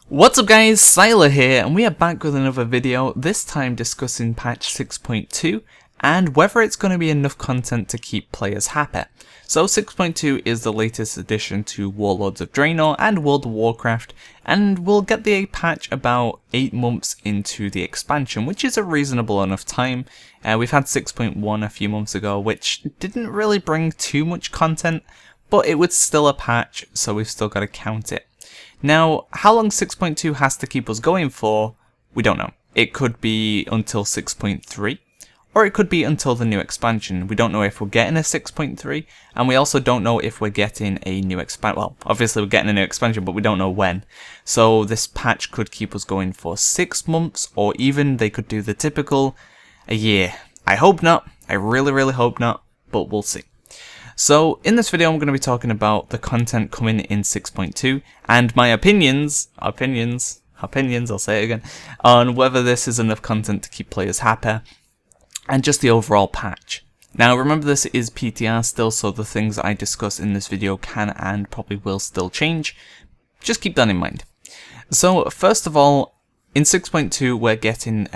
What's up guys, Syiler here, and we are back with another video, this time discussing patch 6.2 and whether it's going to be enough content to keep players happy. So 6.2 is the latest addition to Warlords of Draenor and World of Warcraft, and we'll get the patch about 8 months into the expansion, which is a reasonable enough time. We've had 6.1 a few months ago, which didn't really bring too much content, but it was still a patch, so we've still got to count it. Now, how long 6.2 has to keep us going for, we don't know. It could be until 6.3, or it could be until the new expansion. We don't know if we're getting a 6.3, and we also don't know if we're getting a new expansion. Well, obviously we're getting a new expansion, but we don't know when. So this patch could keep us going for 6 months, or even they could do the typical a year. I hope not. I really hope not, but we'll see. So in this video I'm going to be talking about the content coming in 6.2 and my opinions, I'll say it again, on whether this is enough content to keep players happy and just the overall patch. Now remember, this is PTR still, so the things I discuss in this video can and probably will still change. Just keep that in mind. So first of all, in 6.2 we're getting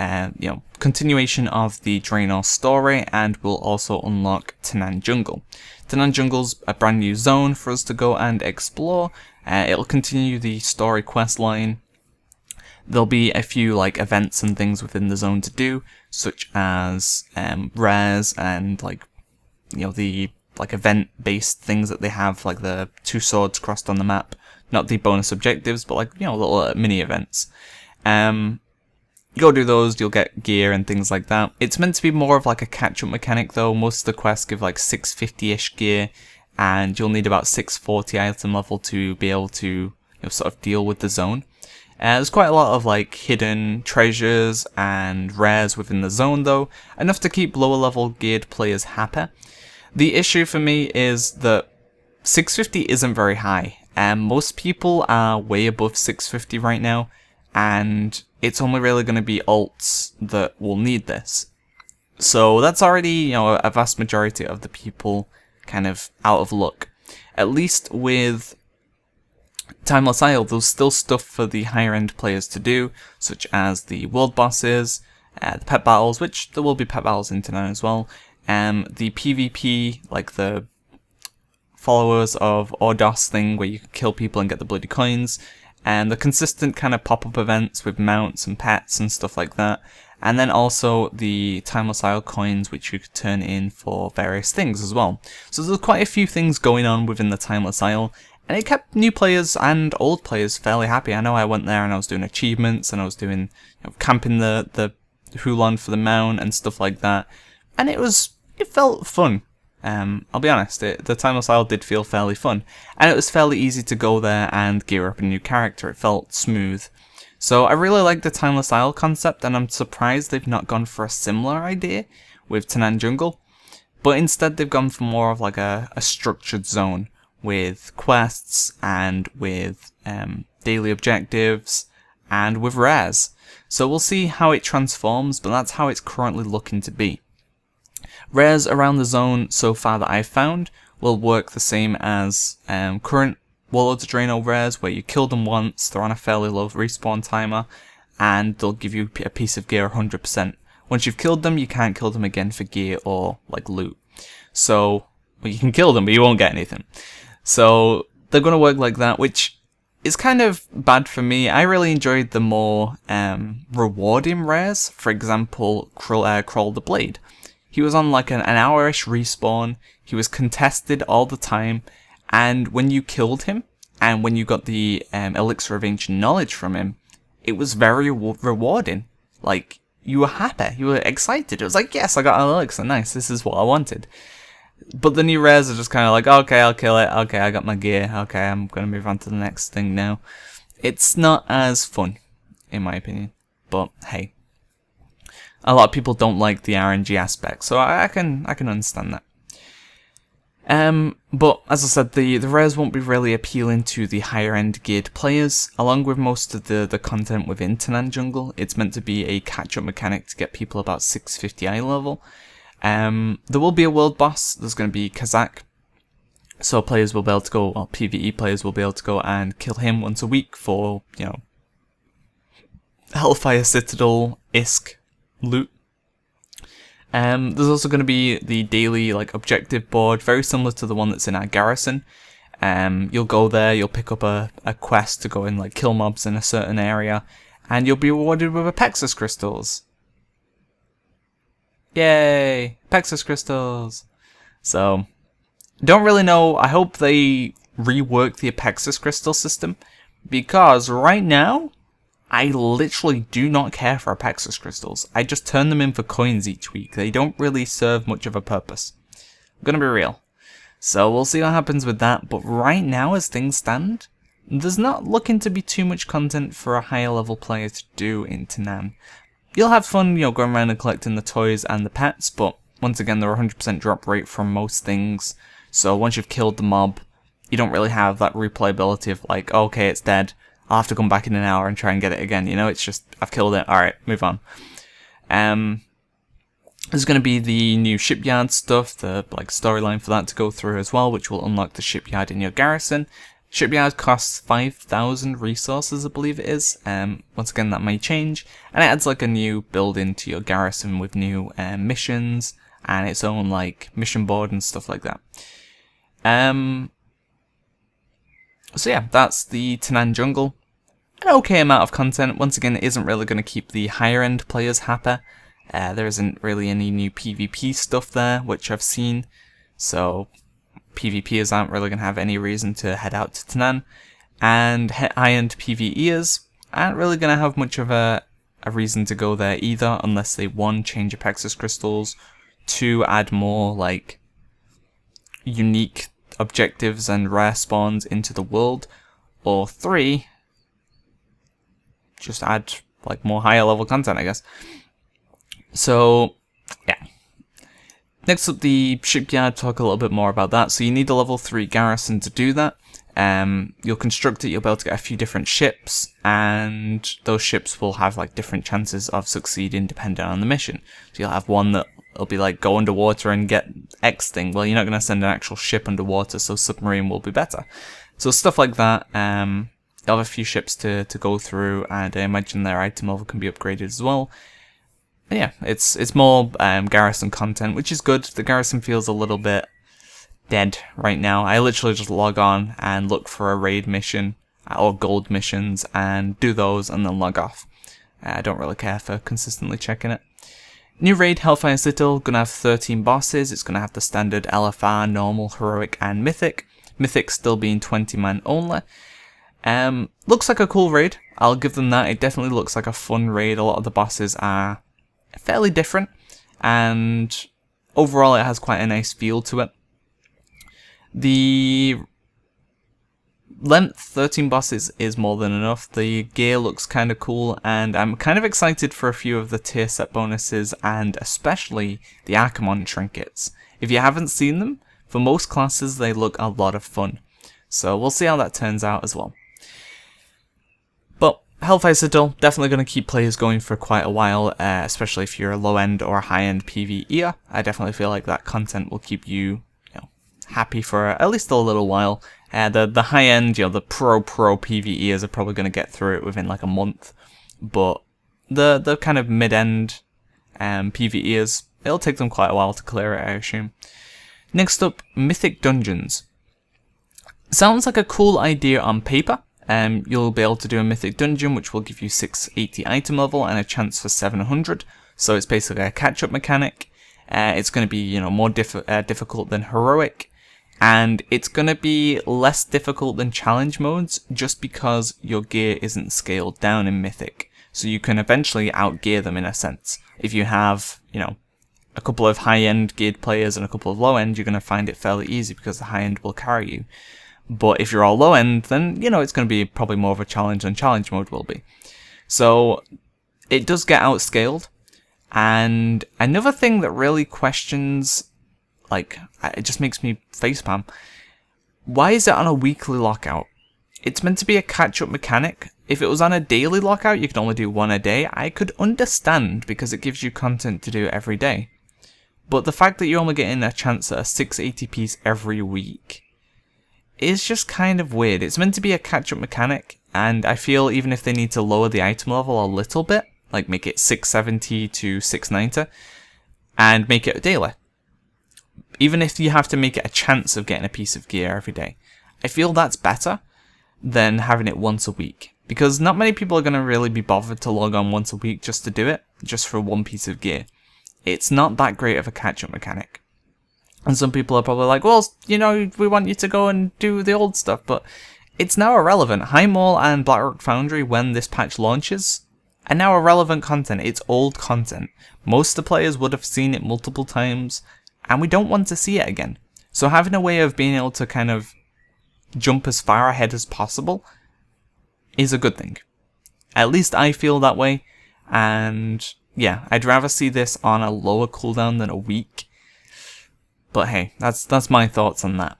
continuation of the Draenor story, and we'll also unlock Tanaan Jungle. Tanaan Jungle's a brand new zone for us to go and explore. It'll continue the story quest line. There'll be a few events and things within the zone to do, such as rares and the event-based things that they have, like the 2 swords crossed on the map. Not the bonus objectives, but little mini events. You go do those, you'll get gear and things like that. It's meant to be more of a catch-up mechanic though. Most of the quests give 650-ish gear, and you'll need about 640 item level to be able to sort of deal with the zone. There's quite a lot of hidden treasures and rares within the zone though, enough to keep lower level geared players happy. The issue for me is that 650 isn't very high, and most people are way above 650 right now, and it's only really going to be alts that will need this. So that's already, a vast majority of the people kind of out of luck. At least with Timeless Isle, there's still stuff for the higher end players to do, such as the world bosses, the pet battles, which there will be pet battles in Tanaan as well, the PvP, like the followers of Ordos thing where you can kill people and get the bloody coins, and the consistent kind of pop-up events with mounts and pets and stuff like that, and then also the Timeless Isle coins, which you could turn in for various things as well. So there's quite a few things going on within the Timeless Isle, and it kept new players and old players fairly happy. I know I went there and I was doing achievements, and I was doing camping the Hulan for the mount and stuff like that, and it felt fun. I'll be honest, the Timeless Isle did feel fairly fun, and it was fairly easy to go there and gear up a new character. It felt smooth. So I really like the Timeless Isle concept, and I'm surprised they've not gone for a similar idea with Tanaan Jungle, but instead they've gone for more of a structured zone with quests and with daily objectives and with rares. So we'll see how it transforms, but that's how it's currently looking to be. Rares around the zone so far that I've found will work the same as current Warlords of Draenor rares, where you kill them once, they're on a fairly low respawn timer, and they'll give you a piece of gear 100%. Once you've killed them, you can't kill them again for gear or loot. So, well, you can kill them, but you won't get anything. So they're going to work like that, which is kind of bad for me. I really enjoyed the more rewarding rares. For example, Crawl the Blade. He was on an hour-ish respawn, he was contested all the time, and when you killed him, and when you got the Elixir of Ancient Knowledge from him, it was very rewarding. You were happy, you were excited, it was yes, I got an Elixir, nice, this is what I wanted. But the new rares are just kind of okay, I'll kill it, okay, I got my gear, okay, I'm gonna move on to the next thing now. It's not as fun, in my opinion, but hey. A lot of people don't like the RNG aspect, so I can understand that. But as I said, the rares won't be really appealing to the higher end geared players. Along with most of the content within Tanaan Jungle, it's meant to be a catch-up mechanic to get people about 650 eye level. There will be a world boss. There's going to be Kazak, so players will be able to go, or PvE players will be able to go and kill him once a week for Hellfire Citadel-esque loot. There's also going to be the daily objective board, very similar to the one that's in our garrison. You'll go there, you'll pick up a quest to go and kill mobs in a certain area, and you'll be rewarded with Apexus crystals. Yay! Apexus crystals! So, don't really know. I hope they rework the Apexus crystal system, because right now, I literally do not care for Apexus crystals. I just turn them in for coins each week. They don't really serve much of a purpose. I'm gonna be real. So we'll see what happens with that, but right now as things stand, there's not looking to be too much content for a higher level player to do in Tanaan. You'll have fun, going around and collecting the toys and the pets, but once again, they're 100% drop rate from most things. So once you've killed the mob, you don't really have that replayability of okay, it's dead. I'll have to come back in an hour and try and get it again. It's just, I've killed it. Alright, move on. There's going to be the new shipyard stuff, the storyline for that to go through as well, which will unlock the shipyard in your garrison. Shipyard costs 5,000 resources, I believe it is. Once again, that may change. And it adds a new building to your garrison with new missions and its own mission board and stuff like that. So yeah, that's the Tanaan Jungle. An okay amount of content. Once again, it isn't really going to keep the higher end players happy. There isn't really any new PvP stuff there, which I've seen. So PvPers aren't really going to have any reason to head out to Tanaan. And high-end PvEers aren't really going to have much of a reason to go there either, unless they 1. Change Apexus crystals, 2. Add more unique objectives and rare spawns into the world, or 3. Just add more higher level content, I guess. So yeah. Next up, the shipyard. Talk a little bit more about that. So you need a level 3 garrison to do that. You'll construct it, you'll be able to get a few different ships, and those ships will have different chances of succeeding depending on the mission. So you'll have one that will be go underwater and get X thing. Well, you're not going to send an actual ship underwater, so submarine will be better. So stuff like that. You'll have a few ships to go through, and I imagine their item level can be upgraded as well. And yeah, it's more garrison content, which is good. The garrison feels a little bit dead right now. I literally just log on and look for a raid mission or gold missions and do those and then log off. I don't really care for consistently checking it. New raid, Hellfire Citadel, gonna have 13 bosses. It's gonna have the standard LFR, normal, heroic, and mythic. Mythic still being 20 man only. Looks like a cool raid. I'll give them that. It definitely looks like a fun raid. A lot of the bosses are fairly different, and overall it has quite a nice feel to it. The length, 13 bosses, is more than enough. The gear looks kind of cool, and I'm kind of excited for a few of the tier set bonuses, and especially the Archimon trinkets. If you haven't seen them, for most classes they look a lot of fun. So we'll see how that turns out as well. But Hellfire Citadel, definitely going to keep players going for quite a while, especially if you're a low-end or a high-end PvEer. I definitely feel like that content will keep you, happy for at least a little while. The high-end, the pro PvEers are probably going to get through it within a month, but the kind of mid-end PvEers, it'll take them quite a while to clear it, I assume. Next up, Mythic Dungeons. Sounds like a cool idea on paper. You'll be able to do a Mythic Dungeon, which will give you 680 item level and a chance for 700. So it's basically a catch-up mechanic. It's going to be, more difficult than Heroic, and it's going to be less difficult than challenge modes just because your gear isn't scaled down in Mythic. So you can eventually outgear them in a sense. If you have, a couple of high-end geared players and a couple of low-end, you're going to find it fairly easy because the high-end will carry you. But if you're all low-end, then, it's going to be probably more of a challenge than challenge mode will be. So it does get outscaled. And another thing that really questions, it just makes me facepalm. Why is it on a weekly lockout? It's meant to be a catch-up mechanic. If it was on a daily lockout, you could only do one a day. I could understand because it gives you content to do every day. But the fact that you're only getting a chance at a 680 piece every week, is just kind of weird. It's meant to be a catch-up mechanic, and I feel even if they need to lower the item level a little bit, like make it 670 to 690, and make it daily, even if you have to make it a chance of getting a piece of gear every day, I feel that's better than having it once a week. Because not many people are going to really be bothered to log on once a week just to do it, just for one piece of gear. It's not that great of a catch-up mechanic. And some people are probably like, well, you know, we want you to go and do the old stuff, but it's now irrelevant. High Mall and Blackrock Foundry, when this patch launches, are now irrelevant content. It's old content. Most of the players would have seen it multiple times, and we don't want to see it again. So having a way of being able to kind of jump as far ahead as possible is a good thing. At least I feel that way, and yeah, I'd rather see this on a lower cooldown than a week. But hey, that's my thoughts on that.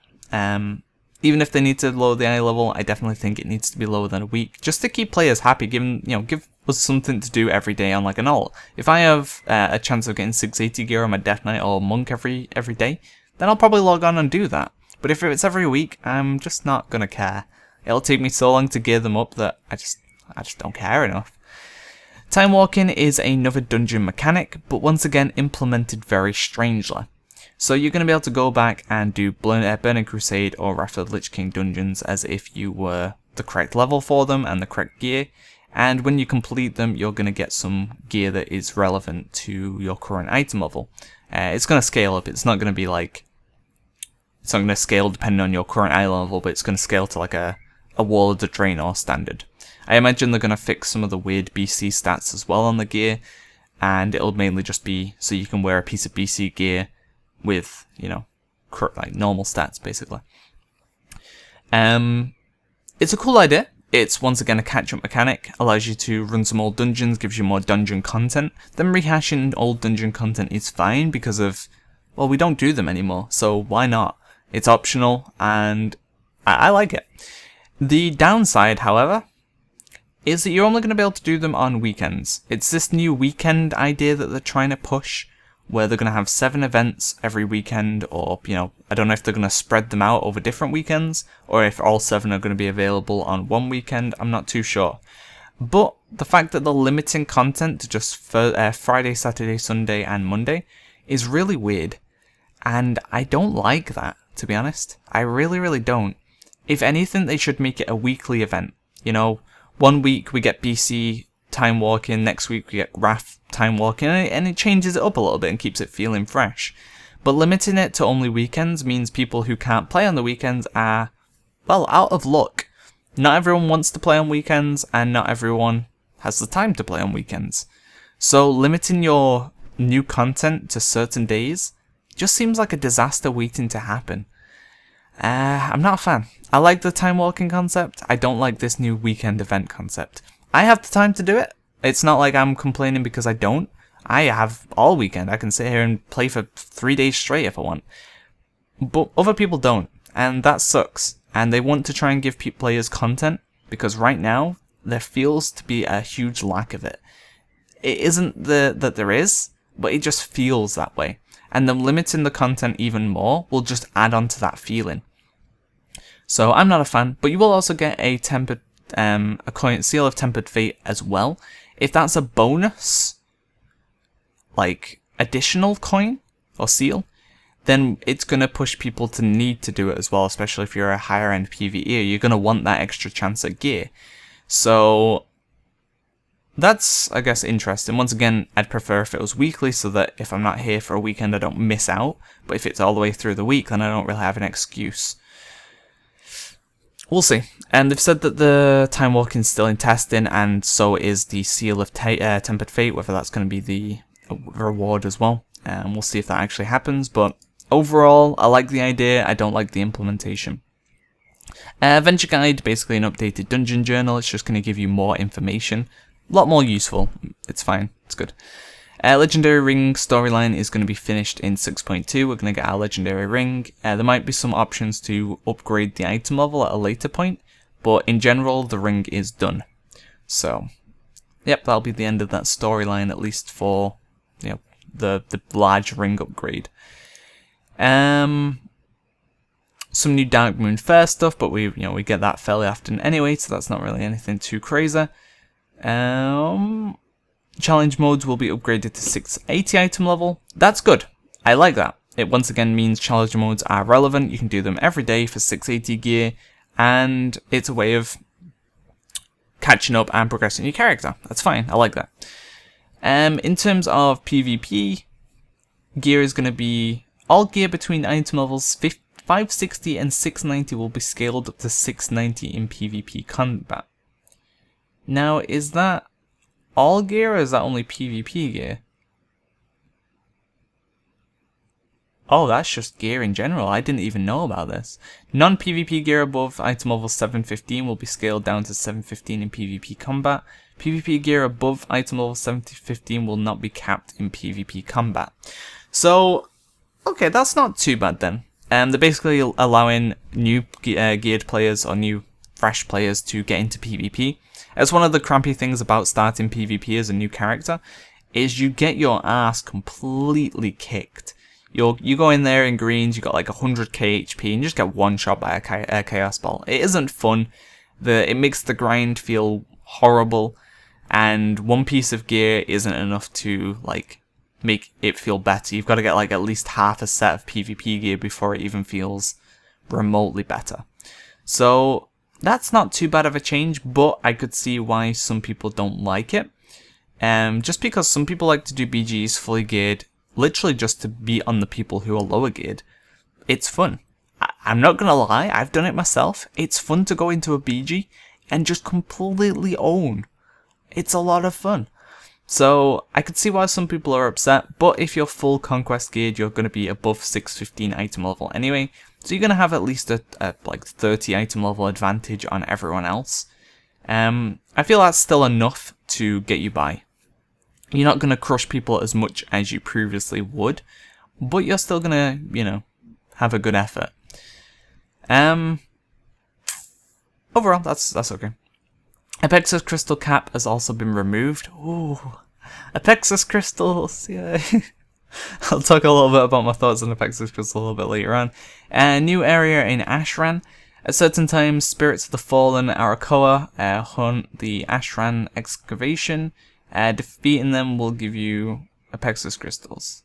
Even if they need to lower the eye level, I definitely think it needs to be lower than a week, just to keep players happy. Give us something to do every day on like an alt. If I have a chance of getting 680 gear on my Death Knight or Monk every day, then I'll probably log on and do that. But if it's every week, I'm just not gonna care. It'll take me so long to gear them up that I just don't care enough. Timewalking is another dungeon mechanic, but once again implemented very strangely. So you're going to be able to go back and do Burning Crusade or Wrath of the Lich King dungeons as if you were the correct level for them and the correct gear. And when you complete them, you're going to get some gear that is relevant to your current item level. It's going to scale up. It's not going to be like... It's not going to scale depending on your current item level, but it's going to scale to like a Wall of the Draenor standard. I imagine they're going to fix some of the weird BC stats as well on the gear. And it'll mainly just be so you can wear a piece of BC gear with, you know, like normal stats, basically. It's a cool idea. It's once again a catch-up mechanic, allows you to run some old dungeons, gives you more dungeon content. Then rehashing old dungeon content is fine because of, well, we don't do them anymore, so why not? It's optional, and I like it. The downside, however, is that you're only going to be able to do them on weekends. It's this new weekend idea that they're trying to push, where they're going to have 7 events every weekend, or, you know, I don't know if they're going to spread them out over different weekends, or if all 7 are going to be available on one weekend, I'm not too sure. But the fact that they're limiting content to just Friday, Saturday, Sunday, and Monday is really weird, and I don't like that, to be honest. I really, really don't. If anything, they should make it a weekly event. You know, one week we get BC Timewalking, next week we get Wrath Timewalking, and it changes it up a little bit and keeps it feeling fresh. But limiting it to only weekends means people who can't play on the weekends are, well, out of luck. Not everyone wants to play on weekends, and not everyone has the time to play on weekends. So limiting your new content to certain days just seems like a disaster waiting to happen. I'm not a fan. I like the time walking concept. I don't like this new weekend event concept. I have the time to do it. It's not like I'm complaining because I don't. I have all weekend. I can sit here and play for 3 days straight if I want. But other people don't, and that sucks. And they want to try and give players content, because right now there feels to be a huge lack of it. It isn't that there is, but it just feels that way. And them limiting the content even more will just add on to that feeling. So I'm not a fan, but you will also get a tempered, a coin seal of Tempered Fate as well. If that's a bonus, like additional coin or seal, then it's going to push people to need to do it as well, especially if you're a higher end PvE. You're going to want that extra chance at gear. So that's, I guess, interesting. Once again, I'd prefer if it was weekly, so that if I'm not here for a weekend, I don't miss out. But if it's all the way through the week, then I don't really have an excuse. We'll see. And they've said that the time walking is still in testing, and so is the seal of Tempered Fate, whether that's going to be the reward as well. And we'll see if that actually happens. But overall, I like the idea. I don't like the implementation. Adventure Guide, basically an updated dungeon journal. It's just going to give you more information. A lot more useful. It's fine. It's good. Legendary Ring storyline is going to be finished in 6.2. We're going to get our Legendary Ring. There might be some options to upgrade the item level at a later point, but in general, the ring is done. So, yep, that'll be the end of that storyline, at least for, you know, the large ring upgrade. some new Dark Moon Fair stuff, but we get that fairly often anyway, so that's not really anything too crazy. Challenge modes will be upgraded to 680 item level. That's good. I like that. It once again means challenge modes are relevant. You can do them every day for 680 gear, and it's a way of catching up and progressing your character. That's fine. I like that. In terms of PvP, gear is going to be all gear between item levels 560 and 690 will be scaled up to 690 in PvP combat. Now, is that all gear or is that only PvP gear? Oh, that's just gear in general. I didn't even know about this. Non-PvP gear above item level 715 will be scaled down to 715 in PvP combat. PvP gear above item level 715 will not be capped in PvP combat. So, okay, that's not too bad then. They're basically allowing new geared players or new fresh players to get into PvP. As one of the crappy things about starting PvP as a new character is you get your ass completely kicked. You go in there in greens, you got like 100k HP, and you just get one shot by a chaos ball. It isn't fun. It makes the grind feel horrible, and one piece of gear isn't enough to like make it feel better. You've got to get like at least half a set of PvP gear before it even feels remotely better. So that's not too bad of a change, but I could see why some people don't like it. Just because some people like to do BGs fully geared, literally just to beat on the people who are lower geared. It's fun. I'm not gonna lie, I've done it myself. It's fun to go into a BG and just completely own. It's a lot of fun. So I could see why some people are upset, but if you're full conquest geared, you're going to be above 615 item level anyway, so you're going to have at least a like 30 item level advantage on everyone else. I feel that's still enough to get you by. You're not going to crush people as much as you previously would, but you're still going to, have a good effort. Overall, that's okay. Apexus crystal cap has also been removed. Ooh, Apexus crystals, yeah. I'll talk a little bit about my thoughts on Apexus crystal a little bit later on. A new area in Ashran. At certain times, spirits of the fallen Arakoa hunt the Ashran excavation. Defeating them will give you Apexus crystals.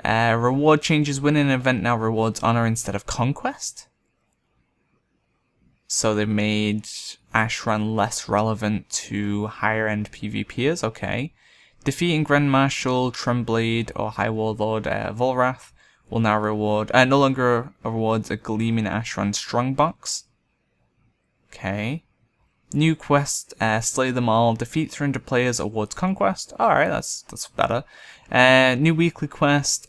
Reward changes. Winning an event now rewards honor instead of conquest. So they made Ashran less relevant to higher end PvPers. Okay. Defeating Grand Marshal, Tremblade, or High Warlord Volrath will now reward. No longer rewards a Gleaming Ashran Strongbox. Okay. New quest, slay them all. Defeat 300 players awards conquest. Alright, that's better. New weekly quest,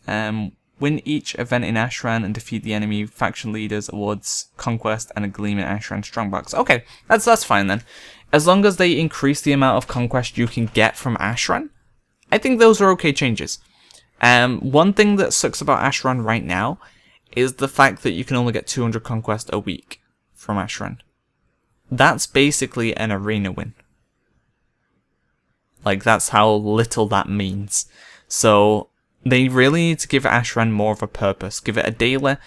win each event in Ashran and defeat the enemy faction leaders awards conquest and a Gleaming Ashran Strongbox. Okay, that's fine then. As long as they increase the amount of conquest you can get from Ashran, I think those are okay changes. One thing that sucks about Ashran right now is the fact that you can only get 200 conquest a week from Ashran. That's basically an arena win. Like, that's how little that means. So they really need to give Ashran more of a purpose. Give it a daily,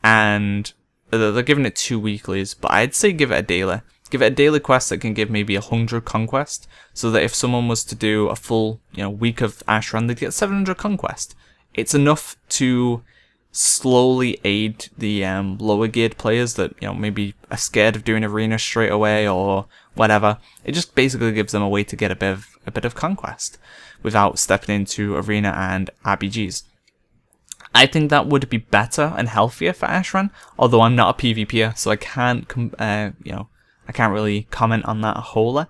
and they're giving it 2 weeklies, but I'd say give it a daily. Give it a daily quest that can give maybe 100 conquest, so that if someone was to do a full week of Ashran, they'd get 700 conquest. It's enough to slowly aid the lower geared players that maybe are scared of doing arena straight away or whatever. It just basically gives them a way to get a bit of conquest without stepping into arena and RPGs. I think that would be better and healthier for Ashran, although I'm not a PvPer, so I can't I can't really comment on that wholly.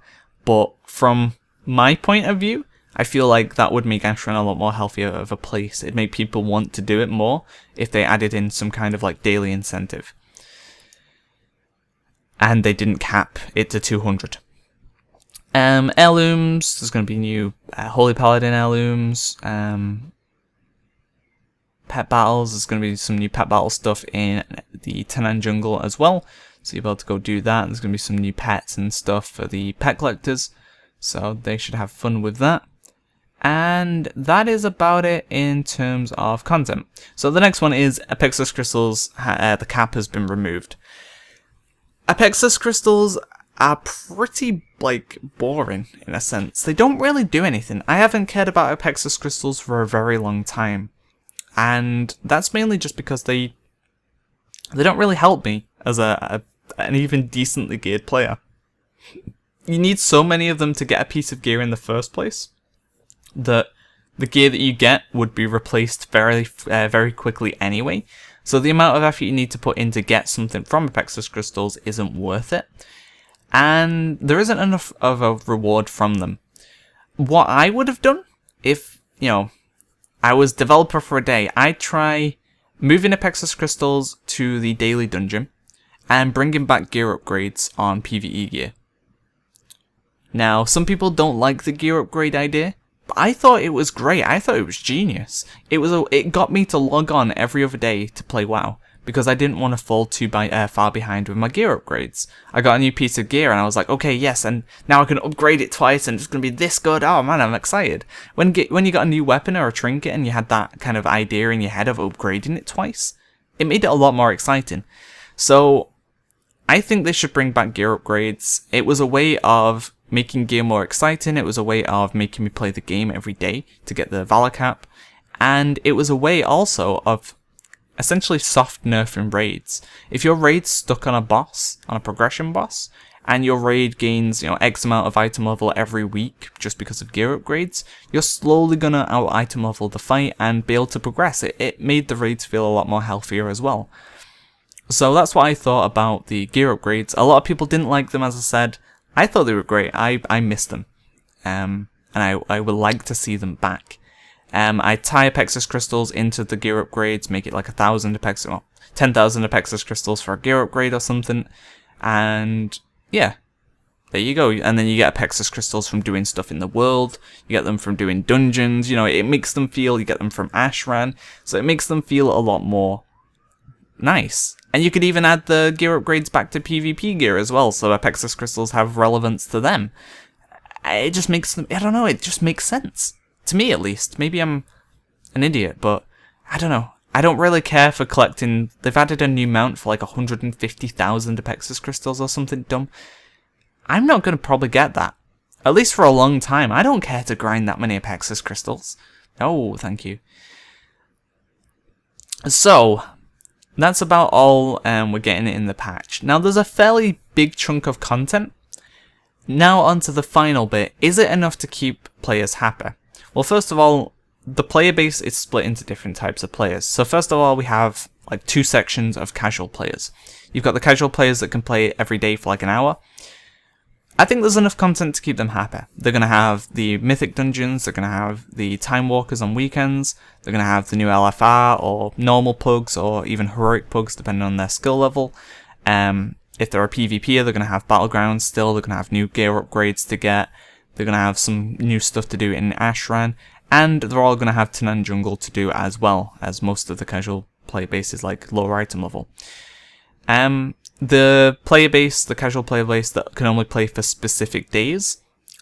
But from my point of view, I feel like that would make Ashran a lot more healthier of a place. It'd make people want to do it more if they added in some kind of like daily incentive. And they didn't cap it to 200. Heirlooms, there's going to be new Holy Paladin heirlooms. Pet battles, there's going to be some new pet battle stuff in the Tanaan Jungle as well. So you'll be able to go do that. There's going to be some new pets and stuff for the pet collectors. So they should have fun with that. And that is about it in terms of content. So the next one is Apexus crystals. The cap has been removed. Apexus crystals are pretty, like, boring in a sense. They don't really do anything. I haven't cared about Apexus crystals for a very long time. And that's mainly just because they don't really help me as an even decently geared player. You need so many of them to get a piece of gear in the first place that the gear that you get would be replaced very quickly anyway. So the amount of effort you need to put in to get something from Apexus crystals isn't worth it. And there isn't enough of a reward from them. What I would have done if, I was developer for a day, I'd try moving Apexus crystals to the daily dungeon and bringing back gear upgrades on PvE gear. Now, some people don't like the gear upgrade idea, but I thought it was great. I thought it was genius. It got me to log on every other day to play WoW because I didn't want to fall too far behind with my gear upgrades. I got a new piece of gear and I was like, okay, yes, and now I can upgrade it twice and it's going to be this good. Oh man, I'm excited. When you got a new weapon or a trinket and you had that kind of idea in your head of upgrading it twice, it made it a lot more exciting. So I think they should bring back gear upgrades. It was a way of making gear more exciting. It was a way of making me play the game every day to get the Valor cap. And it was a way also of essentially soft nerfing raids. If your raid's stuck on a boss, on a progression boss, and your raid gains, X amount of item level every week just because of gear upgrades, you're slowly gonna out item level the fight and be able to progress. It made the raids feel a lot more healthier as well. So that's what I thought about the gear upgrades. A lot of people didn't like them, as I said. I thought they were great. I missed them. And I would like to see them back. I tie Apexus crystals into the gear upgrades, make it like 10,000 Apexus crystals for a gear upgrade or something. And yeah, there you go. And then you get Apexus crystals from doing stuff in the world. You get them from doing dungeons. It makes them feel, you get them from Ashran. So it makes them feel a lot more nice. And you could even add the gear upgrades back to PvP gear as well, so Apexus crystals have relevance to them. It just makes them, I don't know, it just makes sense. To me at least. Maybe I'm an idiot, but I don't know. I don't really care for collecting. They've added a new mount for like 150,000 Apexus crystals or something dumb. I'm not going to probably get that. At least for a long time. I don't care to grind that many Apexus crystals. No, thank you. So that's about all we're getting in the patch. Now there's a fairly big chunk of content. Now onto the final bit. Is it enough to keep players happy? Well, first of all, the player base is split into different types of players. So first of all, we have like two sections of casual players. You've got the casual players that can play every day for like an hour. I think there's enough content to keep them happy. They're going to have the Mythic dungeons, they're going to have the Timewalkers on weekends, they're going to have the new LFR, or normal pugs, or even heroic pugs, depending on their skill level. If they're a PvPer, they're going to have battlegrounds still, they're going to have new gear upgrades to get, they're going to have some new stuff to do in Ashran, and they're all going to have Tanaan Jungle to do as well, as most of the casual player base is like lower item level. The player base, the casual player base that can only play for specific days,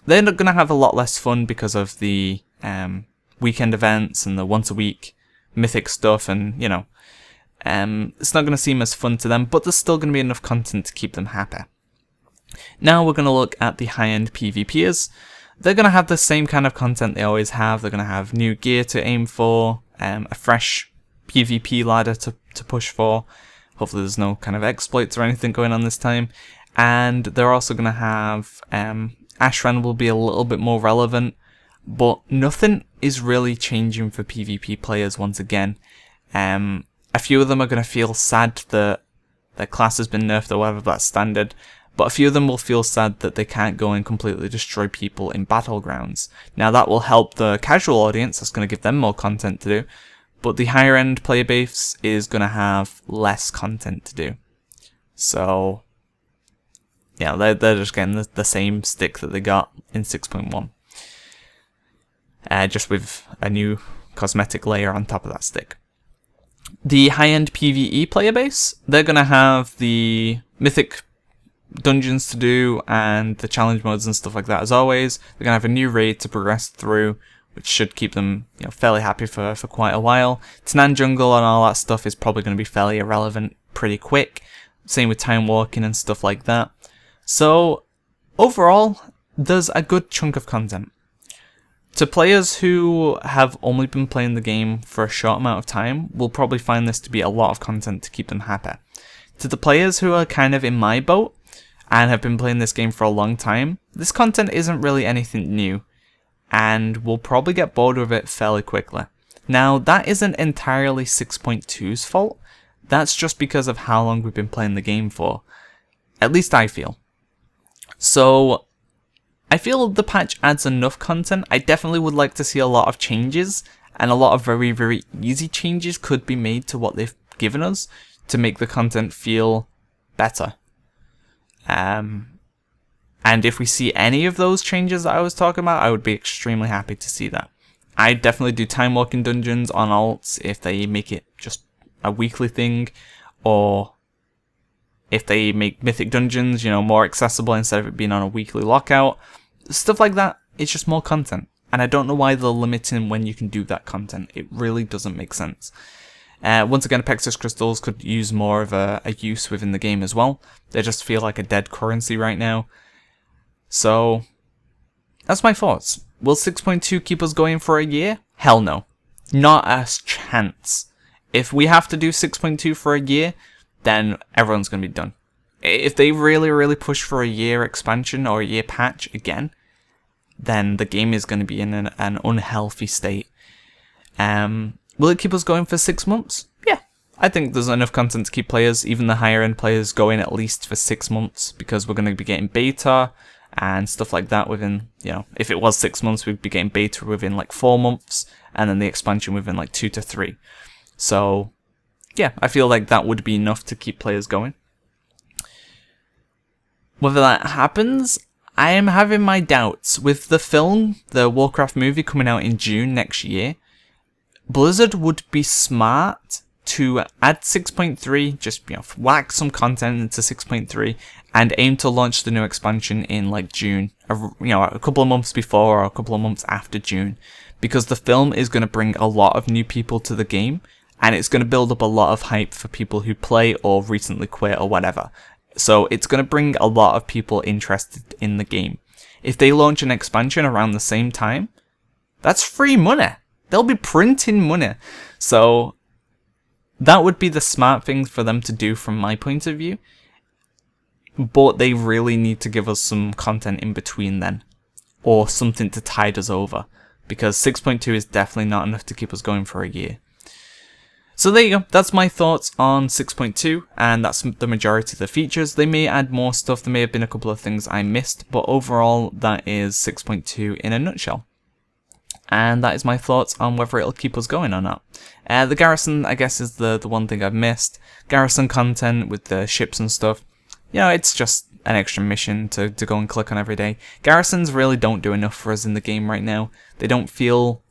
they're going to have a lot less fun because of the weekend events and the once a week mythic stuff, and it's not going to seem as fun to them, but there's still going to be enough content to keep them happy. Now we're going to look at the high-end PvPers. They're going to have the same kind of content they always have. They're going to have new gear to aim for, a fresh PvP ladder to push for. Hopefully there's no kind of exploits or anything going on this time. And they're also going to have, Ashran will be a little bit more relevant, but nothing is really changing for PvP players once again. A few of them are going to feel sad that their class has been nerfed or whatever, that's standard. But a few of them will feel sad that they can't go and completely destroy people in battlegrounds. Now that will help the casual audience, that's going to give them more content to do. But the higher end player base is going to have less content to do. So, yeah, they're just getting the same stick that they got in 6.1. Just with a new cosmetic layer on top of that stick. The high-end PvE player base, they're going to have the Mythic dungeons to do and the challenge modes and stuff like that as always. They're going to have a new raid to progress through which should keep them, you know, fairly happy for quite a while. Tanaan Jungle and all that stuff is probably going to be fairly irrelevant pretty quick. Same with Timewalking and stuff like that. So overall, there's a good chunk of content. To players who have only been playing the game for a short amount of time, will probably find this to be a lot of content to keep them happy. To the players who are kind of in my boat and have been playing this game for a long time, this content isn't really anything new, and will probably get bored with it fairly quickly. Now, that isn't entirely 6.2's fault, that's just because of how long we've been playing the game for. At least I feel. So, I feel the patch adds enough content. I definitely would like to see a lot of changes, and a lot of very, very easy changes could be made to what they've given us to make the content feel better. And if we see any of those changes that I was talking about, I would be extremely happy to see that. I'd definitely do time-walking dungeons on alts if they make it just a weekly thing, or if they make Mythic dungeons, you know, more accessible instead of it being on a weekly lockout. Stuff like that, it's just more content. And I don't know why they're limiting when you can do that content. It really doesn't make sense. Once again, Apexus crystals could use more of a use within the game as well. They just feel like a dead currency right now. So, that's my thoughts. Will 6.2 keep us going for a year? Hell no. Not a chance. If we have to do 6.2 for a year, then everyone's going to be done. If they really, really push for a year expansion or a year patch again, then the game is going to be in an unhealthy state. Will it keep us going for 6 months? Yeah. I think there's enough content to keep players, even the higher end players, going at least for 6 months, because we're going to be getting beta and stuff like that within, you know, if it was 6 months, we'd be getting beta within like 4 months, and then the expansion within like 2 to 3. So, yeah, I feel like that would be enough to keep players going. Whether that happens, I am having my doubts. With the film, the Warcraft movie, coming out in June next year, Blizzard would be smart to add 6.3, just, you know, whack some content into 6.3, and aim to launch the new expansion in like June, you know, a couple of months before or a couple of months after June, because the film is going to bring a lot of new people to the game, and it's going to build up a lot of hype for people who play or recently quit or whatever. So it's going to bring a lot of people interested in the game. If they launch an expansion around the same time, that's free money. They'll be printing money. So that would be the smart thing for them to do from my point of view. But they really need to give us some content in between then, or something to tide us over, because 6.2 is definitely not enough to keep us going for a year. So there you go, that's my thoughts on 6.2, and that's the majority of the features. They may add more stuff, there may have been a couple of things I missed, but overall that is 6.2 in a nutshell. And that is my thoughts on whether it'll keep us going or not. The Garrison, I guess, is the one thing I've missed. Garrison content with the ships and stuff, you know, it's just an extra mission to go and click on every day. Garrisons really don't do enough for us in the game right now. They don't feel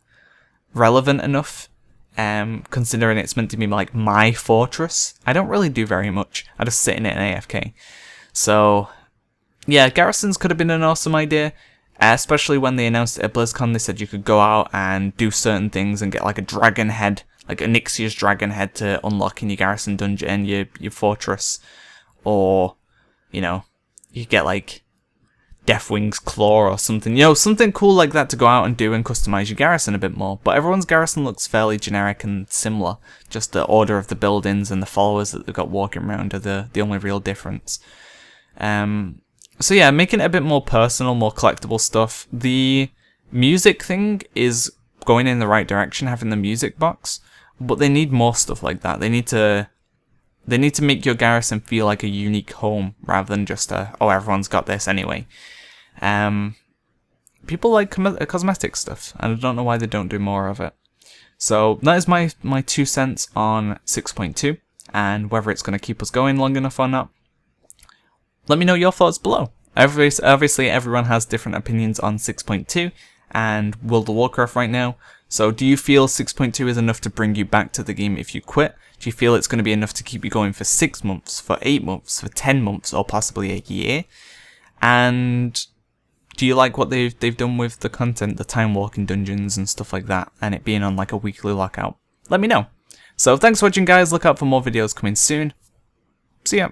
relevant enough. Considering it's meant to be like my fortress, I don't really do very much. I just sit in it and AFK. So, yeah, Garrisons could have been an awesome idea, especially when they announced it at BlizzCon. They said you could go out and do certain things and get like a dragon head, like Onyxia's dragon head to unlock in your Garrison dungeon, your fortress, or, you know, you could get like Deathwing's Claw or something, you know, something cool like that to go out and do and customize your garrison a bit more. But everyone's garrison looks fairly generic and similar. Just the order of the buildings and the followers that they've got walking around are the only real difference. So yeah, making it a bit more personal, more collectible stuff. The music thing is going in the right direction, having the music box, but they need more stuff like that. They need to make your garrison feel like a unique home rather than just oh, everyone's got this anyway. People like cosmetic stuff, and I don't know why they don't do more of it. So that is my 2 cents on 6.2, and whether it's going to keep us going long enough or not. Let me know your thoughts below. Obviously, everyone has different opinions on 6.2 and World of Warcraft right now. So do you feel 6.2 is enough to bring you back to the game if you quit? Do you feel it's going to be enough to keep you going for 6 months, for 8 months, for 10 months, or possibly a year? And Do you like what they've done with the content, the Timewalking dungeons and stuff like that, and it being on like a weekly lockout? Let me know. So thanks for watching, guys. Look out for more videos coming soon. See ya.